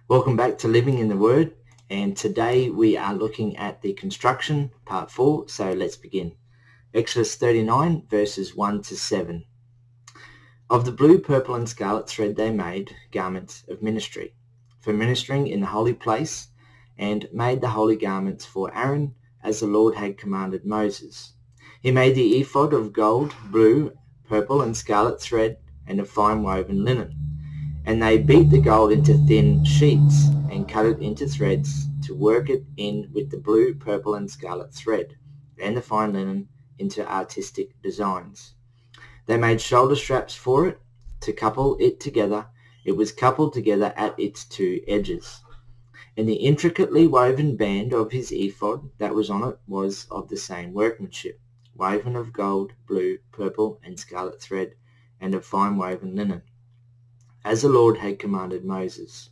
Welcome back to Living in the Word, and today we are looking at the construction, part 4, so let's begin. Exodus 39, verses 1 to 7. Of the blue, purple and scarlet thread they made garments of ministry, for ministering in the holy place, and made the holy garments for Aaron, as the Lord had commanded Moses. He made the ephod of gold, blue, purple and scarlet thread, and of fine woven linen. And they beat the gold into thin sheets and cut it into threads to work it in with the blue, purple and scarlet thread and the fine linen into artistic designs. They made shoulder straps for it to couple it together. It was coupled together at its two edges. And the intricately woven band of his ephod that was on it was of the same workmanship, woven of gold, blue, purple and scarlet thread and of fine woven linen, as the Lord had commanded Moses.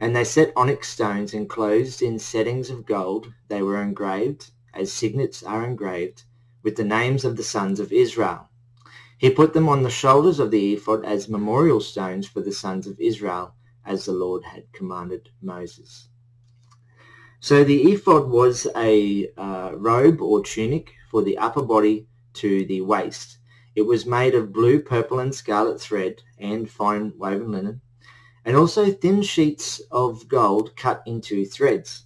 And they set onyx stones enclosed in settings of gold. They were engraved, as signets are engraved, with the names of the sons of Israel. He put them on the shoulders of the ephod as memorial stones for the sons of Israel, as the Lord had commanded Moses. So the ephod was a robe or tunic for the upper body to the waist. It was made of blue, purple and scarlet thread and fine woven linen, and also thin sheets of gold cut into threads.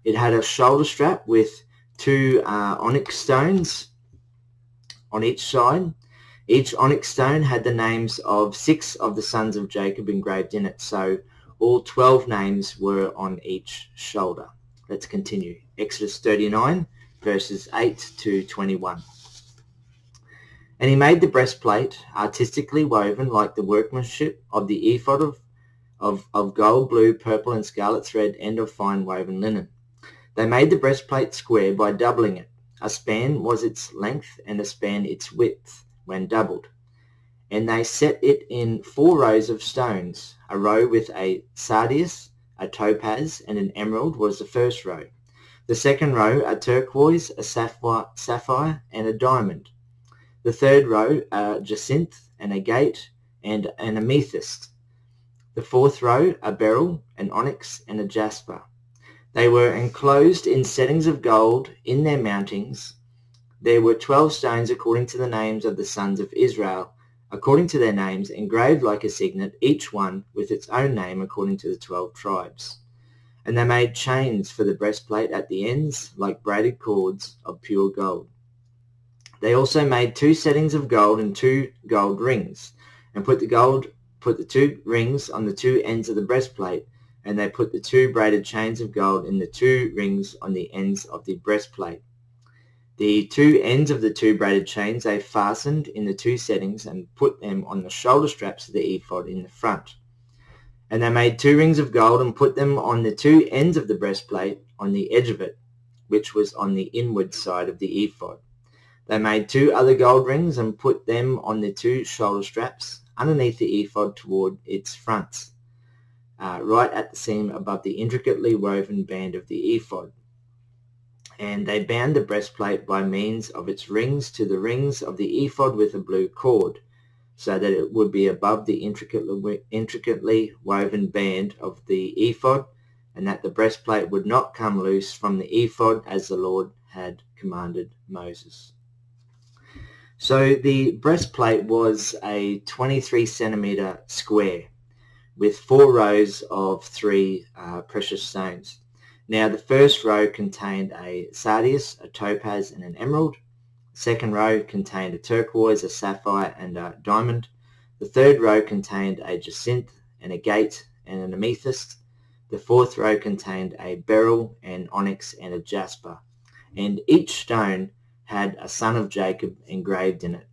It had a shoulder strap with two onyx stones on each side. Each onyx stone had the names of 6 of the sons of Jacob engraved in it, so all 12 names were on each shoulder. Let's continue. Exodus 39, verses 8 to 21. And he made the breastplate artistically woven like the workmanship of the ephod of gold, blue, purple and scarlet thread and of fine woven linen. They made the breastplate square by doubling it. A span was its length and a span its width when doubled. And they set it in 4 rows of stones. A row with a sardius, a topaz and an emerald was the first row. The second row, a turquoise, a sapphire and a diamond. The third row, a jacinth, an agate, and an amethyst. The fourth row, a beryl, an onyx, and a jasper. They were enclosed in settings of gold in their mountings. There were 12 stones according to the names of the sons of Israel, according to their names, engraved like a signet, each one with its own name according to the 12 tribes. And they made chains for the breastplate at the ends, like braided cords of pure gold. They also made 2 settings of gold and 2 gold rings, and put the 2 rings on the 2 ends of the breastplate, and they put the 2 braided chains of gold in the 2 rings on the ends of the breastplate. The 2 ends of the 2 braided chains they fastened in the 2 settings and put them on the shoulder straps of the ephod in the front. And they made 2 rings of gold and put them on the 2 ends of the breastplate on the edge of it, which was on the inward side of the ephod. They made 2 other gold rings and put them on the 2 shoulder straps underneath the ephod toward its fronts, right at the seam above the intricately woven band of the ephod. And they bound the breastplate by means of its rings to the rings of the ephod with a blue cord, so that it would be above the intricately woven band of the ephod, and that the breastplate would not come loose from the ephod, as the Lord had commanded Moses. So the breastplate was a 23 centimeter square with 4 rows of 3 precious stones. Now the first row contained a sardius, a topaz and an emerald. The second row contained a turquoise, a sapphire and a diamond. The third row contained a jacinth, an agate and an amethyst. The fourth row contained a beryl, an onyx and a jasper. And each stone had a son of Jacob engraved in it.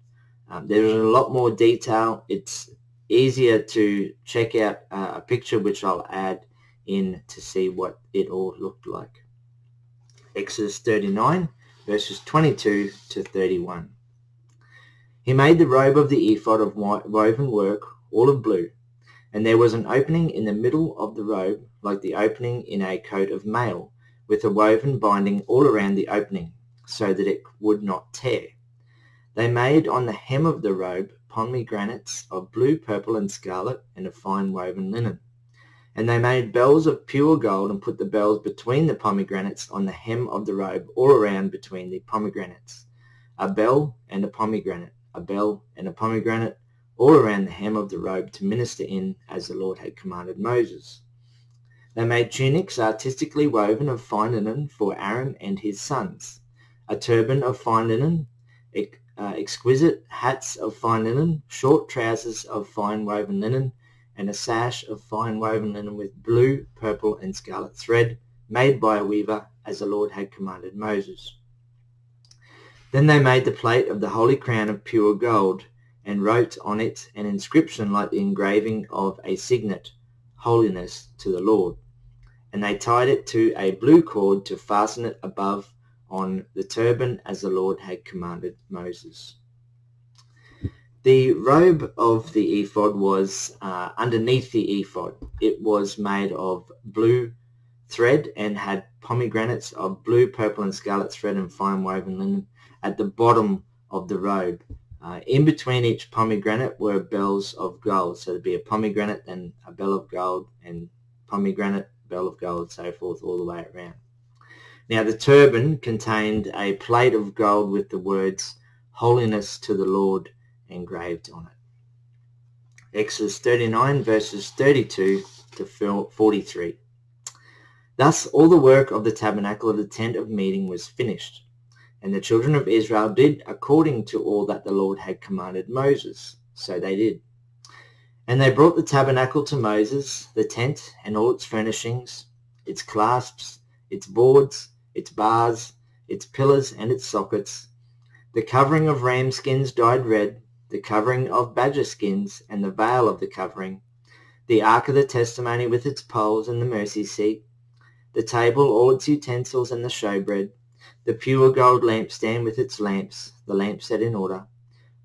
There's a lot more detail. It's easier to check out a picture which I'll add in to see what it all looked like. Exodus 39, verses 22 to 31. He made the robe of the ephod of woven work, all of blue, and there was an opening in the middle of the robe, like the opening in a coat of mail, with a woven binding all around the opening, so that it would not tear. They made on the hem of the robe pomegranates of blue, purple and scarlet, and of fine woven linen. And they made bells of pure gold and put the bells between the pomegranates on the hem of the robe, all around between the pomegranates. A bell and a pomegranate, a bell and a pomegranate, all around the hem of the robe to minister in, as the Lord had commanded Moses. They made tunics artistically woven of fine linen for Aaron and his sons, a turban of fine linen, exquisite hats of fine linen, short trousers of fine woven linen, and a sash of fine woven linen with blue, purple, and scarlet thread, made by a weaver, as the Lord had commanded Moses. Then they made the plate of the holy crown of pure gold, and wrote on it an inscription like the engraving of a signet, Holiness to the Lord. And they tied it to a blue cord to fasten it above on the turban, as the Lord had commanded Moses. The robe of the ephod was underneath the ephod. It was made of blue thread and had pomegranates of blue, purple, and scarlet thread and fine woven linen at the bottom of the robe. In between each pomegranate were bells of gold. So there'd be a pomegranate, then a bell of gold, and pomegranate, bell of gold, so forth, all the way around. Now the turban contained a plate of gold with the words, Holiness to the Lord, engraved on it. Exodus 39 verses 32 to 43. Thus all the work of the tabernacle of the tent of meeting was finished, and the children of Israel did according to all that the Lord had commanded Moses. So they did. And they brought the tabernacle to Moses, the tent and all its furnishings, its clasps, its boards, its bars, its pillars and its sockets, the covering of ram skins dyed red, the covering of badger skins, and the veil of the covering, the ark of the testimony with its poles and the mercy seat, the table, all its utensils, and the showbread, the pure gold lampstand with its lamps, the lamp set in order,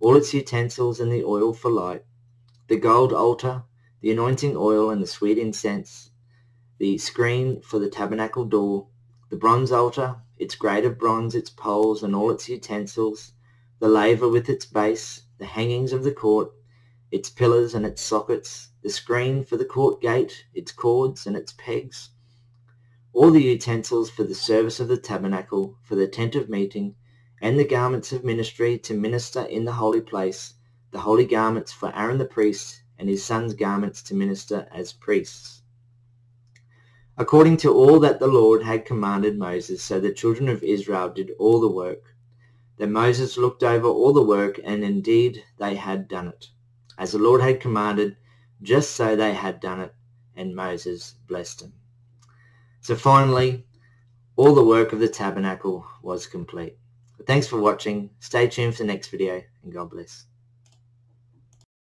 all its utensils, and the oil for light, the gold altar, the anointing oil and the sweet incense, the screen for the tabernacle door, the bronze altar, its grate of bronze, its poles, and all its utensils, the laver with its base, the hangings of the court, its pillars and its sockets, the screen for the court gate, its cords and its pegs, all the utensils for the service of the tabernacle, for the tent of meeting, and the garments of ministry to minister in the holy place, the holy garments for Aaron the priest, and his sons' garments to minister as priests. According to all that the Lord had commanded Moses, so the children of Israel did all the work. Then Moses looked over all the work, and indeed they had done it. As the Lord had commanded, just so they had done it, and Moses blessed them. So finally, all the work of the tabernacle was complete. Thanks for watching. Stay tuned for the next video, and God bless.